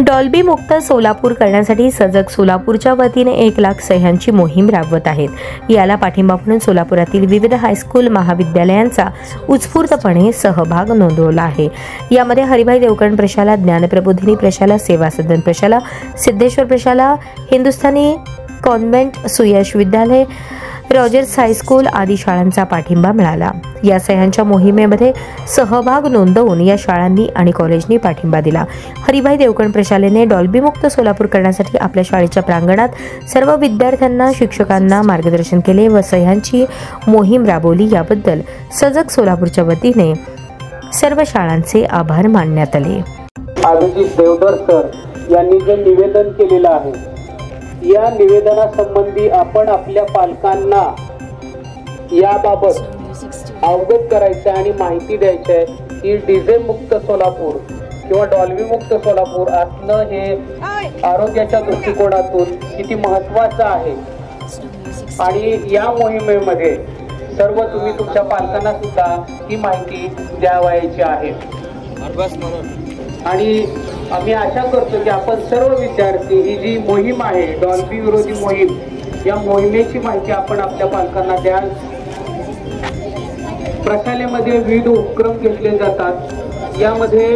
Dolby मुक्त सोलापूर करण्यासाठी सजग सोलापूरच्या वतीने 1 लाख सह्यांची मोहीम राबवत आहेत। याला पाठिंबा म्हणून सोलापुरातील विविध हायस्कूल महाविद्यालयांचा उत्स्फूर्तपणे सहभाग नोंदवला आहे। यामध्ये हरिभाई देवकरण प्रशाला, ज्ञानप्रबोधिनी प्रशाला, सेवा सदन प्रशाला, सिद्धेश्वर प्रशाला, हिंदुस्थानी कॉन्व्हेंट, सुयश विद्यालय, रॉजर्स हायस्कूल आदी शाळांचा पाठिंबा मिळाला। या सह्यांच्या मोहिमेमध्ये सहभाग नोंदवून या शाळांनी आणि कॉलेजनी पाठिंबा दिला। हरिभाई देवकरण प्रशालेने डॉल्बी मुक्त सोलापूर करण्यासाठी आपल्या शाळेच्या प्रांगणात सर्व विद्यार्थ्यांना, शिक्षकांना मार्गदर्शन केले व सह्यांची मोहीम राबवली। याबद्दल सजग सोलापूरच्या वतीने सर्व शाळांचे आभार मानण्यात आले। अभिजित देवधर सर यांनी जे निवेदन केलेलं आहे, या निवेदनासंबंधी आपण आपल्या पालकांना याबाबत अवगत करायचं आणि माहिती द्यायची आहे की डीजे मुक्त सोलापूर किंवा डॉल्बी मुक्त सोलापूर असणं हे आरोग्याच्या दृष्टिकोनातून किती महत्त्वाचं आहे। आणि या मोहिमेमध्ये सर्व तुम्ही तुमच्या पालकांना सुद्धा ही माहिती द्यावायची आहे। आणि आम्ही आशा करतो की आपण सर्व विद्यार्थी ही जी मोहीम आहे, डॉल्बी विरोधी मोहीम, या मोहिमेची माहिती आपण आपल्या पालकांना द्याल। प्रशालेमध्ये विविध उपक्रम घेतले जातात, यामध्ये